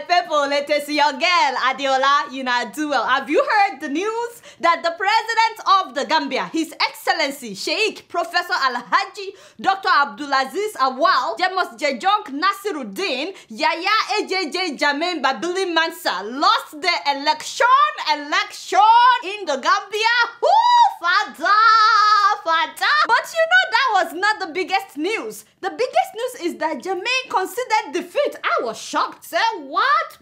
my people, it is your girl, Adeola, do well. Have you heard the news that the president of the Gambia, His Excellency Sheikh Professor Alhaji Dr. Abdulaziz Awal, Jammeh Jejong Nasiruddin, Yaya AJJ Jammeh Babili Mansa lost the election in the Gambia? Fada! But you know that was not the biggest news. The biggest news is that Jammeh considered defeat. I was shocked. Say what?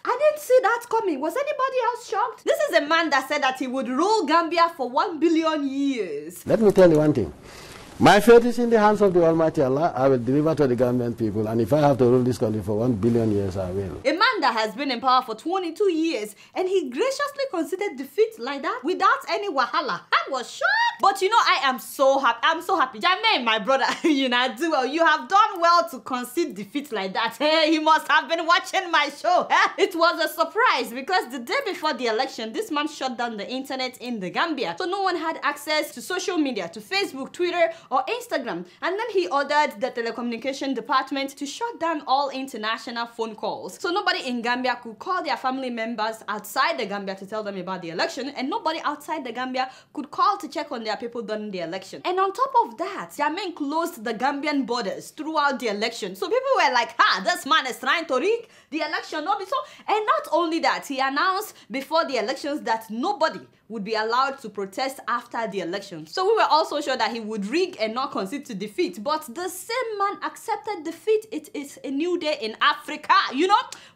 I didn't see that coming. Was anybody else shocked? This is a man that said that he would rule Gambia for 1 billion years. Let me tell you one thing. My fate is in the hands of the Almighty Allah. I will deliver to the Gambian people, and if I have to rule this country for 1 billion years, I will. A man that has been in power for 22 years, and he graciously considered defeat like that without any wahala. I was shocked. But you know, I am so happy. I'm so happy. Jammeh, my brother, you have done well to concede defeat like that. Hey, he must have been watching my show. It was a surprise because the day before the election, this man shut down the internet in the Gambia. So no one had access to social media, to Facebook, Twitter, or Instagram. And then he ordered the telecommunication department to shut down all international phone calls. So nobody in Gambia could call their family members outside the Gambia to tell them about the election, and nobody outside the Gambia could call to check on their people during the election. And on top of that, Jammeh closed the Gambian borders throughout the election. So people were like, this man is trying to rig the election. And not only that, he announced before the elections that nobody would be allowed to protest after the election. So we were also sure that he would rig and not concede to defeat. But the same man accepted defeat. It is a new day in Africa.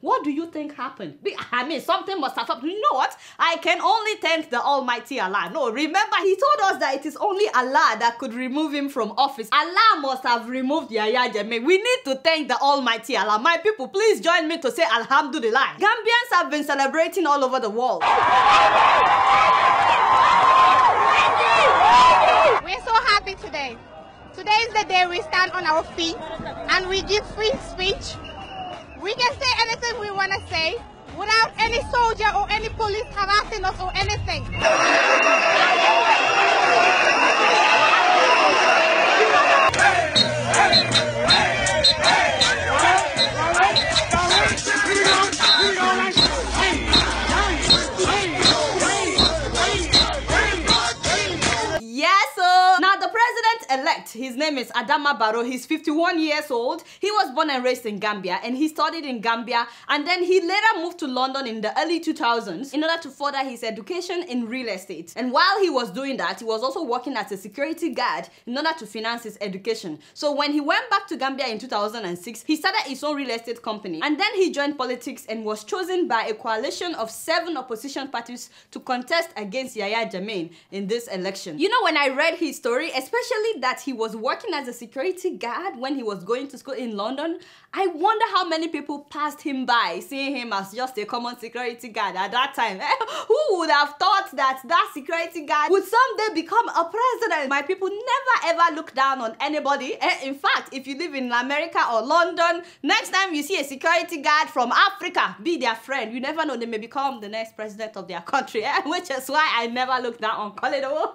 What do you think happened? I mean, something must have happened. You know what? I can only thank the Almighty Allah. No, remember, he told us that it is only Allah that could remove him from office. Allah must have removed Yaya Jammeh. We need to thank the Almighty Allah. My people, please join me to say Alhamdulillah. Gambians have been celebrating all over the world. We're so happy today. Today is the day we stand on our feet and we give free speech. We can say anything we want to say without any soldier or any police harassing us or anything. Elect. His name is Adama Barrow. He's 51 years old. He was born and raised in Gambia, and he studied in Gambia, and then he later moved to London in the early 2000s in order to further his education in real estate. And while he was doing that, he was also working as a security guard in order to finance his education. So when he went back to Gambia in 2006, he started his own real estate company, and then he joined politics and was chosen by a coalition of 7 opposition parties to contest against Yaya Jammeh in this election. When I read his story, especially that he was working as a security guard when he was going to school in London, I wonder how many people passed him by, seeing him as just a common security guard at that time. Who would have thought that security guard would someday become a president? My people, never ever look down on anybody. In fact, if you live in America or London, next time you see a security guard from Africa, be their friend. You never know, they may become the next president of their country, which is why I never look down on Koledo.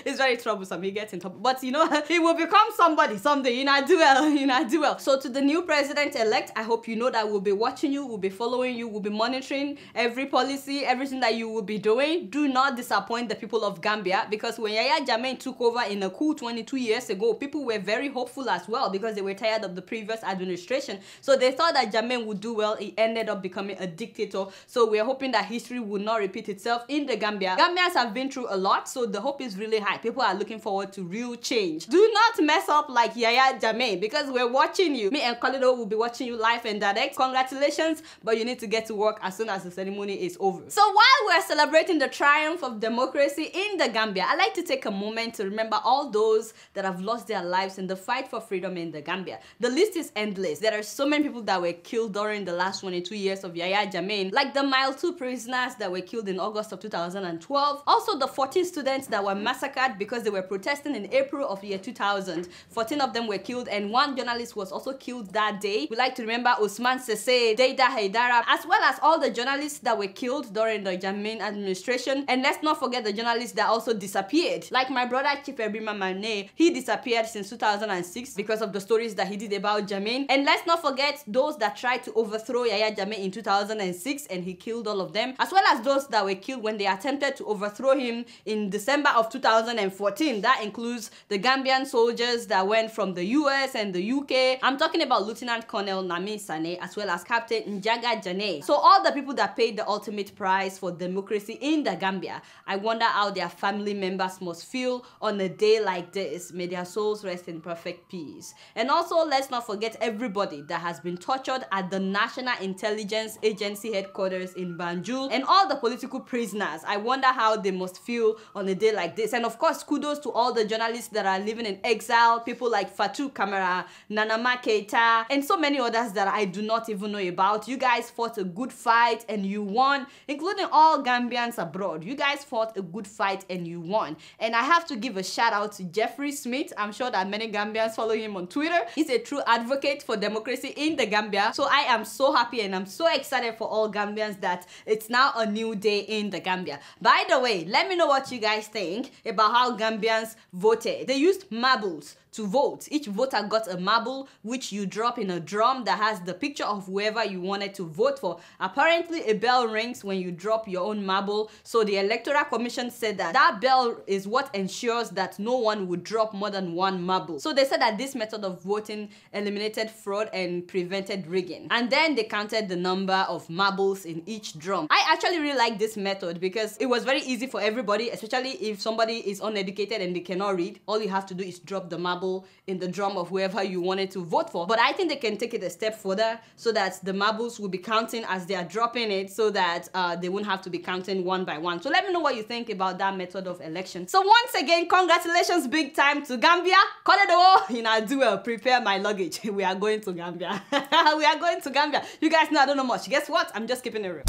It's very troublesome. He gets in trouble. But he will become somebody someday. Do well. So to the new president-elect, I hope you know that we'll be watching you, we'll be following you, we'll be monitoring every policy, everything that you will be doing. Do not disappoint the people of Gambia, because when Yaya Jammeh took over in a coup 22 years ago, people were very hopeful as well because they were tired of the previous administration. So they thought that Jammeh would do well. He ended up becoming a dictator. So we're hoping that history will not repeat itself in the Gambia. Gambians have been through a lot, so the hope is really high. People are looking forward to real change. Do not mess up like Yaya Jammeh, because we're watching you. Me and Koledo will be watching you live and direct. Congratulations, but you need to get to work as soon as the ceremony is over. So while we're celebrating the triumph of democracy in the Gambia, I like to take a moment to remember all those that have lost their lives in the fight for freedom in the Gambia. The list is endless. There are so many people that were killed during the last 22 years of Yaya Jammeh, like the Mile 2 prisoners that were killed in August of 2012. Also the 14 students that were massacred because they were protesting in April of year 2000. 14 of them were killed and 1 journalist was also killed that day. We like to remember Usman Sese, Deida Haidara, as well as all the journalists that were killed during the Jammeh administration. And let's not forget the journalists that also disappeared. Like my brother Chief Ebrima Mane, he disappeared since 2006 because of the stories that he did about Jammeh. And let's not forget those that tried to overthrow Yahya Jammeh in 2006 and he killed all of them, as well as those that were killed when they attempted to overthrow him in December of 2014. That includes the Gambian soldiers that went from the US and the UK. I'm talking about Lieutenant Colonel Nami Sane as well as Captain Njaga Jane. So all the people that paid the ultimate price for democracy in the Gambia, I wonder how their family members must feel on a day like this. May their souls rest in perfect peace. And also, let's not forget everybody that has been tortured at the National Intelligence Agency headquarters in Banjul and all the political prisoners. I wonder how they must feel on a day like this. And of course, kudos to all the journalists that are living in exile, people like Fatou Camara, Nanama Keita, and so many others that I do not even know about. You guys fought a good fight and you won, including all Gambians abroad. You guys fought a good fight and you won. And I have to give a shout out to Jeffrey Smith. I'm sure that many Gambians follow him on Twitter. He's a true advocate for democracy in the Gambia. So I am so happy and I'm so excited for all Gambians that it's now a new day in the Gambia. By the way, let me know what you guys think about how Gambians voted. They used marbles to vote. Each voter got a marble which you drop in a drum that has the picture of whoever you wanted to vote for. Apparently a bell rings when you drop your own marble, so the Electoral Commission said that that bell is what ensures that no one would drop more than 1 marble. So they said that this method of voting eliminated fraud and prevented rigging. And then they counted the number of marbles in each drum. I actually really like this method because it was very easy for everybody, especially if somebody is uneducated and they cannot read. All you have to do is drop the marble in the drum of whoever you wanted to vote for. But I think they can take it a step further so that the marbles will be counting as they are dropping it, so that they won't have to be counting 1 by 1. So let me know what you think about that method of election. So once again, congratulations big time to Gambia. Prepare my luggage. We are going to Gambia. We are going to Gambia. You guys know I don't know much. Guess what? I'm just keeping it real.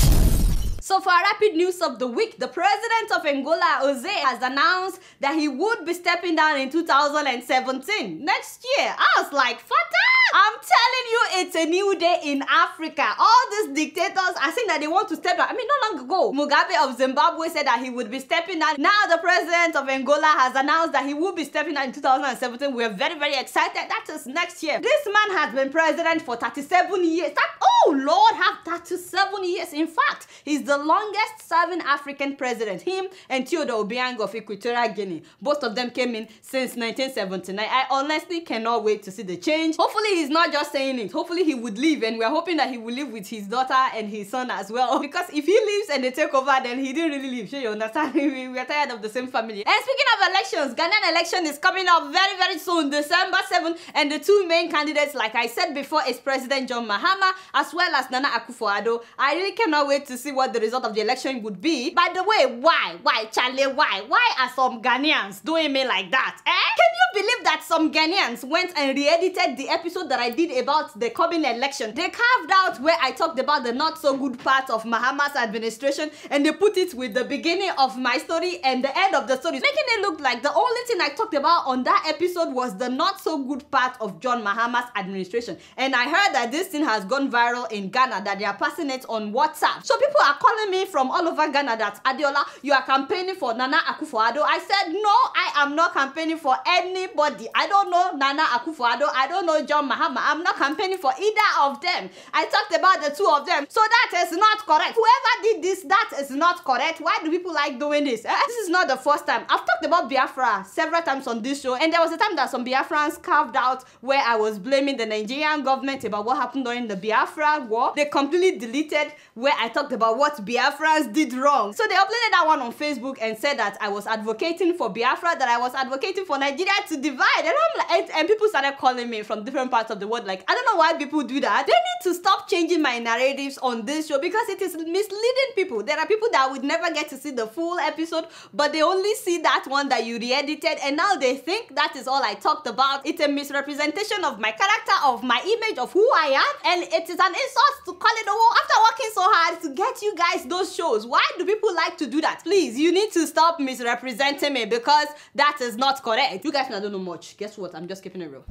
So for our rapid news of the week, the president of Angola, Jose, has announced that he would be stepping down in 2017, next year. I was like, Fata! I'm telling you, it's a new day in Africa. All these dictators are saying that they want to step down. I mean, not long ago, Mugabe of Zimbabwe said that he would be stepping down. Now the president of Angola has announced that he will be stepping down in 2017. We're very, very excited. That is next year. This man has been president for 37 years. Oh Lord, have 37 years. In fact, he's the longest serving African president. Him and Theodore Obiang of Equatorial Guinea. Both of them came in since 1979. I honestly cannot wait to see the change. Hopefully he's not just saying it. Hopefully he would leave, and we're hoping that he will live with his daughter and his son as well. Because if he leaves and they take over, then he didn't really leave. Sure, you understand? We are tired of the same family. And speaking of elections, Ghanaian election is coming up very, very soon, December 7th. And the 2 main candidates, like I said before, is President John Mahama as well as Nana Akufo-Addo. I really cannot wait to see what the result of the election would be. By the way, why? Why, Charlie, why? Why are some Ghanaians doing me like that? Can you believe that some Ghanaians went and re-edited the episode that I did about the coming election? They carved out where I talked about the not so good part of Mahama's administration and they put it with the beginning of my story and the end of the story, making it look like the only thing I talked about on that episode was the not so good part of John Mahama's administration. And I heard that this thing has gone viral in Ghana, that they are passing it on WhatsApp. So people are calling me from all over Ghana that, Adeola, you are campaigning for Nana Akufo-Addo. I said, no, I am not campaigning for anybody. I don't know Nana Akufo-Addo. I don't know John Mahama. I'm not campaigning for either of them. I talked about the 2 of them. So that is not correct. Whoever did this, that is not correct. Why do people like doing this? This is not the first time. I've talked about Biafra several times on this show, and there was a time that some Biafrans carved out where I was blaming the Nigerian government about what happened during the Biafra war. They completely deleted where I talked about what Biafrans did wrong. So they uploaded that one on Facebook and said that I was advocating for Biafra, that I was advocating for Nigeria to divide. And I'm like, and people started calling me from different parts of the world, like, I don't know why people do that. They need to stop changing my narratives on this show because it is misleading people. There are people that would never get to see the full episode, but they only see that one that you re-edited, and now they think that is all I talked about. It's a misrepresentation of my character, of my image, of who I am, and it is an insults to call it a war after working so hard to get you guys those shows. Why do people like to do that? Please, you need to stop misrepresenting me because that is not correct. You guys don't know much. Guess what? I'm just keeping it real.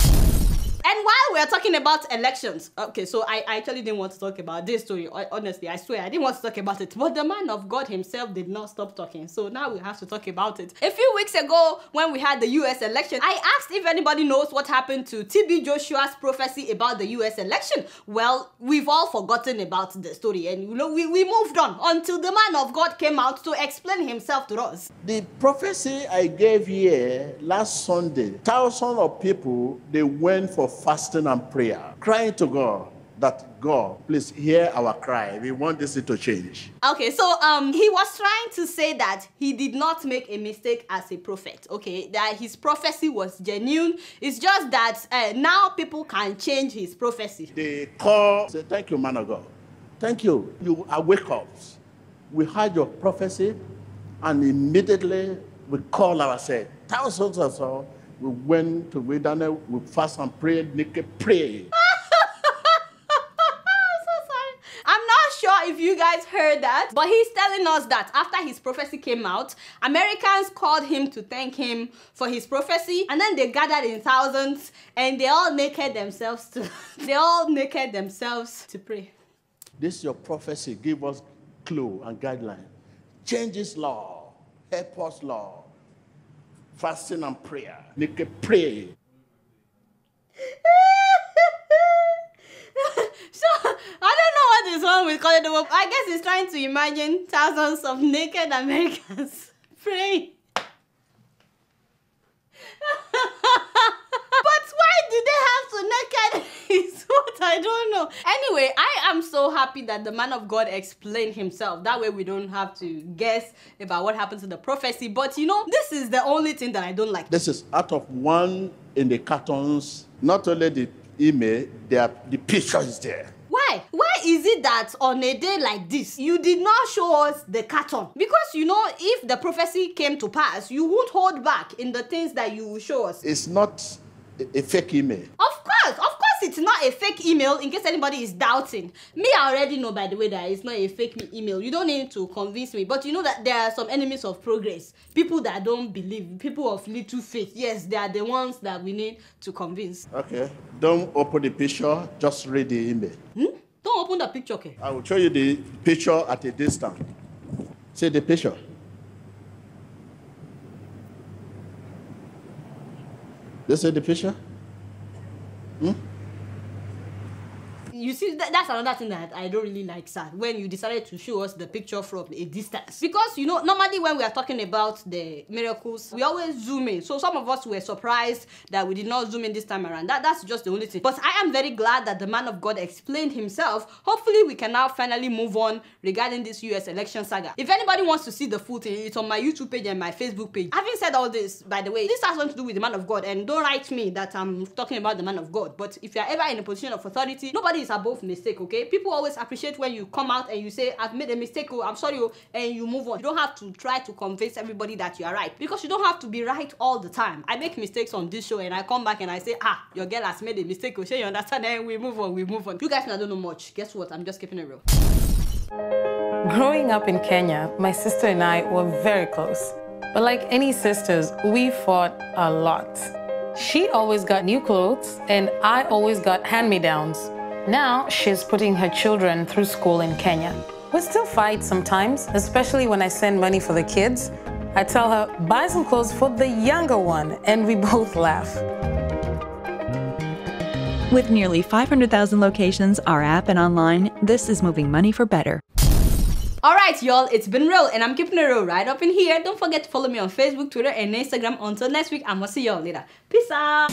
And while we're talking about elections, okay, so I actually didn't want to talk about this story. Honestly, I swear, I didn't want to talk about it. But the man of God himself did not stop talking. So now we have to talk about it. A few weeks ago, when we had the US election, I asked if anybody knows what happened to TB Joshua's prophecy about the US election. Well, we've all forgotten about the story. And you know, we moved on until the man of God came out to explain himself to us. The prophecy I gave here last Sunday, thousands of people, they went for fasting and prayer, crying to God that God, please hear our cry. We want this to change. Okay, so he was trying to say that he did not make a mistake as a prophet, okay? That his prophecy was genuine. It's just that now people can change his prophecy. They call, say, thank you, man of God. Thank you. You are wake up. We heard your prophecy, and immediately we call ourselves. Thousands or so. We went to wilderness, we fast and prayed, naked pray. I'm so sorry. I'm not sure if you guys heard that, but he's telling us that after his prophecy came out, Americans called him to thank him for his prophecy, and then they gathered in thousands and they all naked themselves to pray. This is your prophecy. Give us clue and guideline. Change this law. Help us, Lord. Fasting and prayer. Make a pray. So, I don't know what is wrong with calling the world. I guess he's trying to imagine thousands of naked Americans praying. But why did they have to naked? Is what I don't know. Anyway, I am so happy that the man of God explained himself. That way we don't have to guess about what happened to the prophecy. But you know, this is the only thing that I don't like. This is out of one in the cartons. Not only the email, the picture is there. Why? Why is it that on a day like this, you did not show us the carton? Because you know, if the prophecy came to pass, you won't hold back in the things that you will show us. It's not a fake email. Of course, it's not a fake email, in case anybody is doubting. Me, I already know, by the way, that it's not a fake email. You don't need to convince me. But you know that there are some enemies of progress. People that don't believe, people of little faith. Yes, they are the ones that we need to convince. Okay, don't open the picture, just read the email. Don't open the picture, okay? I will show you the picture at a distance. See the picture. You see the picture? You see, that's another thing that I don't really like, sir, when you decided to show us the picture from a distance. Because, you know, normally when we are talking about the miracles, we always zoom in. So some of us were surprised that we did not zoom in this time around. That's just the only thing. But I am very glad that the man of God explained himself. Hopefully, we can now finally move on regarding this US election saga. If anybody wants to see the full thing, it's on my YouTube page and my Facebook page. Having said all this, by the way, this has nothing to do with the man of God. And don't write me that I'm talking about the man of God. But if you're ever in a position of authority, nobody is above mistake, okay? People always appreciate when you come out and you say, I've made a mistake, oh, I'm sorry, oh, and you move on. You don't have to try to convince everybody that you are right, because you don't have to be right all the time. I make mistakes on this show and I come back and I say, your girl has made a mistake, oh, you understand? And we move on. You guys don't know much. Guess what? I'm just keeping it real. Growing up in Kenya, my sister and I were very close. But like any sisters, we fought a lot. She always got new clothes and I always got hand-me-downs. Now she's putting her children through school in Kenya. We still fight sometimes, especially when I send money for the kids. I tell her, buy some clothes for the younger one, and we both laugh. With nearly 500,000 locations, our app and online, this is moving money for better. Alright, y'all, it's been real, and I'm keeping it real right up in here. Don't forget to follow me on Facebook, Twitter, and Instagram. Until next week, I'm gonna see y'all later. Peace out!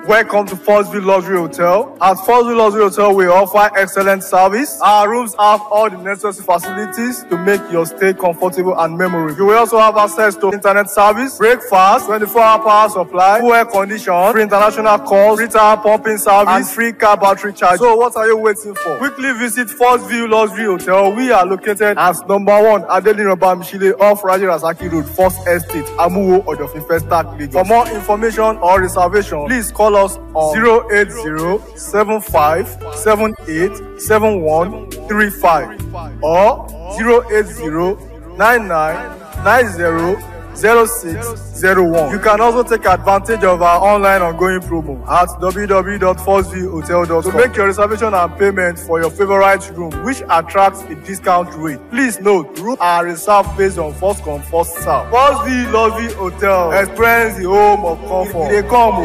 Welcome to First View Luxury Hotel. At First View Luxury Hotel, we offer excellent service. Our rooms have all the necessary facilities to make your stay comfortable and memorable. You will also have access to internet service, breakfast, 24-hour power supply, full air condition, free international calls, free tire pumping service, and free car battery charge. So what are you waiting for? Quickly visit First View Luxury Hotel. We are located at #1 Adeola Bamishile off Raji Rasaki Road, First Estate, Amuwo, Odofin Festac, Lagos. For more information or reservation, please call us on 080-7578-7135 or 080-9990-0601. You can also take advantage of our online ongoing promo at www.firstviewhotel.com to make your reservation and payment for your favorite room, which attracts a discount rate. Please note, rooms are reserved based on first come, first serve. First View Luxury Hotel. Experience the home of comfort. They come.